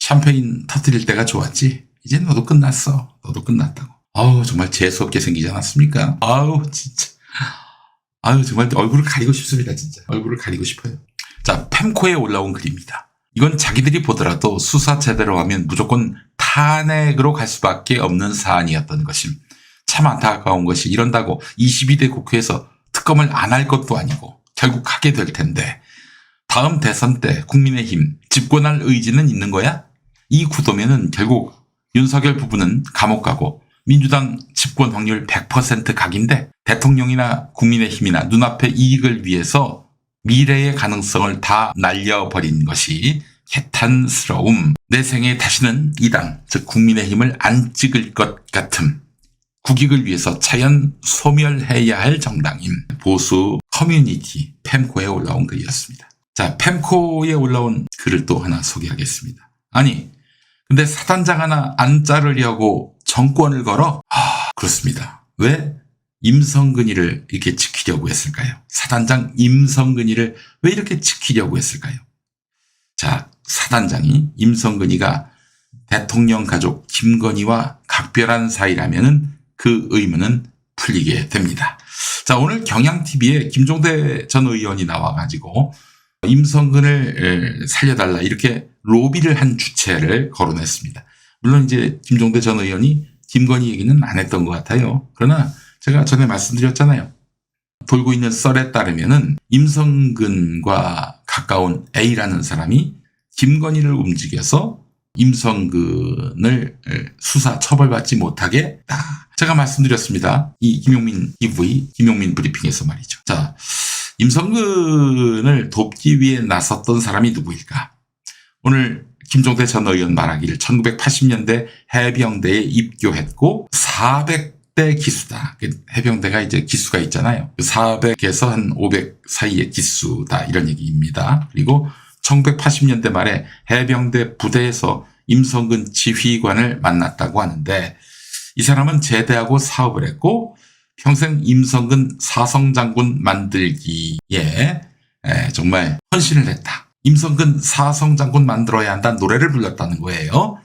샴페인 터뜨릴 때가 좋았지. 이제 너도 끝났어. 너도 끝났다고. 아우, 정말 재수없게 생기지 않았습니까? 아우, 진짜. 아유, 정말 얼굴을 가리고 싶습니다, 진짜. 얼굴을 가리고 싶어요. 자, 펜코에 올라온 글입니다. 이건 자기들이 보더라도 수사 제대로 하면 무조건 탄핵으로 갈 수밖에 없는 사안이었던 것임. 참 안타까운 것이 이런다고 22대 국회에서 특검을 안 할 것도 아니고 결국 하게 될 텐데 다음 대선 때 국민의힘 집권할 의지는 있는 거야? 이 구도면은 결국 윤석열 부부는 감옥 가고 민주당 집권 확률 100% 각인데 대통령이나 국민의힘이나 눈앞의 이익을 위해서 미래의 가능성을 다 날려버린 것이 개탄스러움. 내 생에 다시는 이 당, 즉 국민의힘을 안 찍을 것 같음. 국익을 위해서 자연 소멸해야 할 정당임. 보수 커뮤니티 펜코에 올라온 글이었습니다. 자, 펜코에 올라온 글을 또 하나 소개하겠습니다. 아니, 근데 사단장 하나 안 자르려고 정권을 걸어? 그렇습니다. 왜 임성근이를 이렇게 지키려고 했을까요? 사단장 임성근이를 왜 이렇게 지키려고 했을까요? 자, 사단장이 임성근이가 대통령 가족 김건희와 각별한 사이라면은 그 의문은 풀리게 됩니다. 자, 오늘 경향TV에 김종대 전 의원이 나와가지고 임성근을 살려달라 이렇게 로비를 한 주체를 거론했습니다. 물론 이제 김종대 전 의원이 김건희 얘기는 안 했던 것 같아요. 그러나 제가 전에 말씀드렸잖아요. 돌고 있는 썰에 따르면은 임성근과 가까운 A라는 사람이 김건희를 움직여서 임성근을 수사 처벌받지 못하게 했다. 제가 말씀드렸습니다. 이 김용민 TV, 김용민 브리핑에서 말이죠. 자, 임성근을 돕기 위해 나섰던 사람이 누구일까? 오늘 김종대 전 의원 말하기를 1980년대 해병대에 입교했고 400대 기수다. 해병대가 이제 기수가 있잖아요. 400에서 한 500 사이의 기수다 이런 얘기입니다. 그리고 1980년대 말에 해병대 부대에서 임성근 지휘관을 만났다고 하는데 이 사람은 제대하고 사업을 했고 평생 임성근 사성장군 만들기에 정말 헌신을 했다. 임성근 사성장군 만들어야 한다는 노래를 불렀다는 거예요.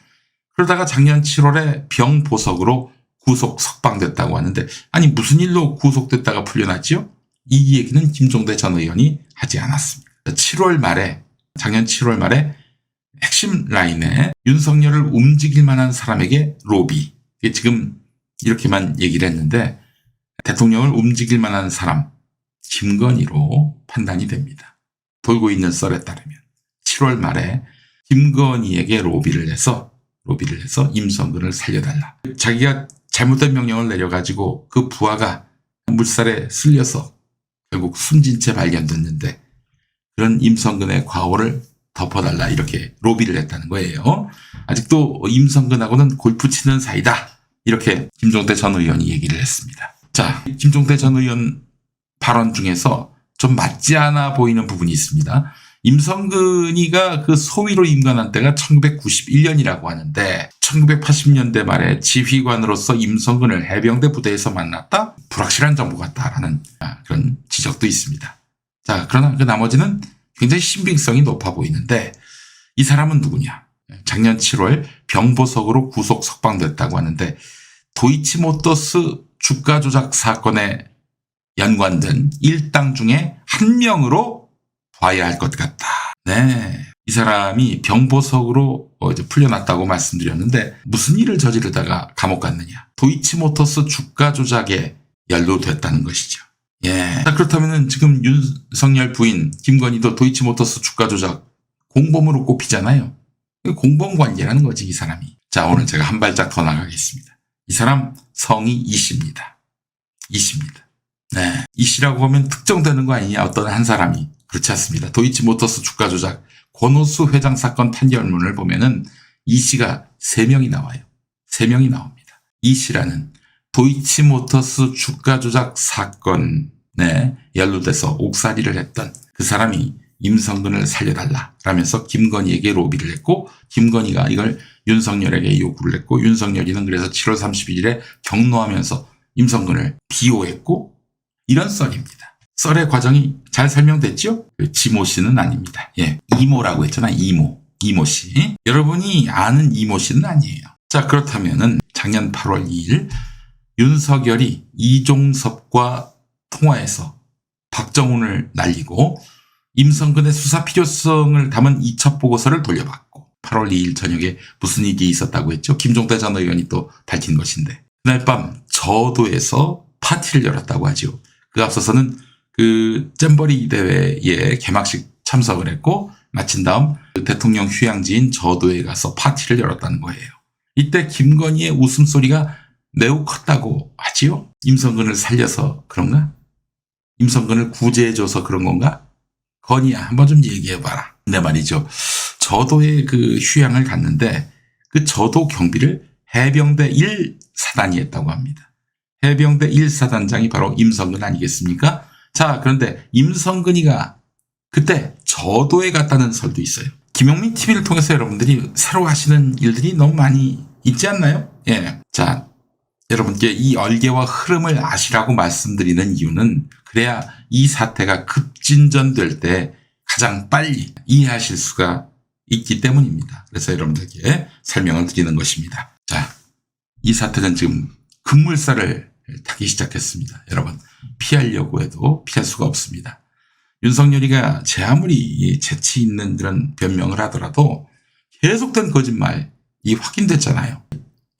그러다가 작년 7월에 병보석으로 구속 석방됐다고 하는데 아니 무슨 일로 구속됐다가 풀려났지요? 이 얘기는 김종대 전 의원이 하지 않았습니다. 7월 말에 작년 7월 말에 핵심 라인에 윤석열을 움직일 만한 사람에게 로비. 이게 지금 이렇게만 얘기를 했는데 대통령을 움직일 만한 사람 김건희로 판단이 됩니다. 돌고 있는 썰에 따르면 7월 말에 김건희에게 로비를 해서 임성근을 살려달라. 자기가 잘못된 명령을 내려가지고 그 부하가 물살에 쓸려서 결국 숨진 채 발견됐는데 그런 임성근의 과오를 덮어달라 이렇게 로비를 했다는 거예요. 아직도 임성근하고는 골프 치는 사이다. 이렇게 김종대 전 의원이 얘기를 했습니다. 자, 김종대 전 의원 발언 중에서 좀 맞지 않아 보이는 부분이 있습니다. 임성근이가 그 소위로 임관한 때가 1991년이라고 하는데 1980년대 말에 지휘관으로서 임성근을 해병대 부대에서 만났다? 불확실한 정보 같다라는 그런 지적도 있습니다. 자, 그러나 그 나머지는 굉장히 신빙성이 높아 보이는데 이 사람은 누구냐? 작년 7월 병보석으로 구속 석방됐다고 하는데 도이치모터스 주가 조작 사건에 연관된 일당 중에 한 명으로 봐야 할 것 같다. 네, 이 사람이 병보석으로 이제 풀려났다고 말씀드렸는데 무슨 일을 저지르다가 감옥 갔느냐? 도이치모터스 주가 조작에 연루됐다는 것이죠. 예. 자, 그렇다면은 지금 윤석열 부인 김건희도 도이치모터스 주가 조작 공범으로 꼽히잖아요. 공범 관계라는 거지, 이 사람이. 자, 오늘 제가 한 발짝 더 나가겠습니다. 이 사람 성이 이씨입니다. 이씨입니다. 네. 이씨라고 하면 특정되는 거 아니냐, 어떤 한 사람이. 그렇지 않습니다. 도이치모터스 주가 조작 권오수 회장 사건 판결문을 보면은 이씨가 3명이 나와요. 3명이 나옵니다. 이씨라는 도이치모터스 주가 조작 사건에 연루돼서 옥살이를 했던 그 사람이 임성근을 살려달라 라면서 김건희에게 로비를 했고 김건희가 이걸 윤석열에게 요구를 했고 윤석열이는 그래서 7월 31일에 경로하면서 임성근을 비호했고 이런 썰입니다. 썰의 과정이 잘 설명됐죠? 지모 씨는 아닙니다. 예, 이모라고 했잖아. 이모. 이모 씨. 여러분이 아는 이모 씨는 아니에요. 자, 그렇다면은 작년 8월 2일 윤석열이 이종섭과 통화해서 박정훈을 날리고 임성근의 수사 필요성을 담은 2차 보고서를 돌려받고 8월 2일 저녁에 무슨 일이 있었다고 했죠? 김종대 전 의원이 또 밝힌 것인데 그날 밤 저도에서 파티를 열었다고 하죠. 그 앞서서는 그 잼버리 대회에 개막식 참석을 했고 마친 다음 대통령 휴양지인 저도에 가서 파티를 열었다는 거예요. 이때 김건희의 웃음소리가 매우 컸다고 하지요. 임성근을 살려서 그런가? 임성근을 구제해줘서 그런 건가? 건희야 한번 좀 얘기해봐라. 근데 말이죠. 저도에 그 휴양을 갔는데 그 저도 경비를 해병대 1사단이 했다고 합니다. 해병대 1사단장이 바로 임성근 아니겠습니까? 자, 그런데 임성근이가 그때 저도에 갔다는 설도 있어요. 김용민 TV를 통해서 여러분들이 새로 하시는 일들이 너무 많이 있지 않나요? 예. 자, 여러분께 이 얼개와 흐름을 아시라고 말씀드리는 이유는 그래야 이 사태가 급진전될 때 가장 빨리 이해하실 수가 있기 때문입니다. 그래서 여러분들께 설명을 드리는 것입니다. 자, 이 사태는 지금 급물살을 타기 시작했습니다. 여러분, 피하려고 해도 피할 수가 없습니다. 윤석열이가 제 아무리 재치 있는 그런 변명을 하더라도 계속된 거짓말이 확인됐잖아요.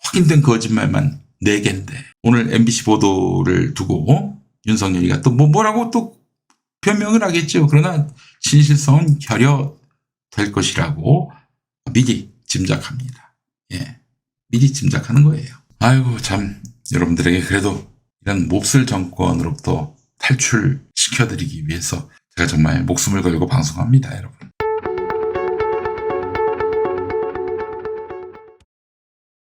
확인된 거짓말만 4개인데 오늘 MBC 보도를 두고 윤석열이가 또 뭐라고 또 변명을 하겠죠. 그러나 진실성은 결여될 것이라고 미리 짐작합니다. 예, 미리 짐작하는 거예요. 아이고 참 여러분들에게 그래도 이런 몹쓸 정권으로부터 탈출시켜드리기 위해서 제가 정말 목숨을 걸고 방송합니다, 여러분.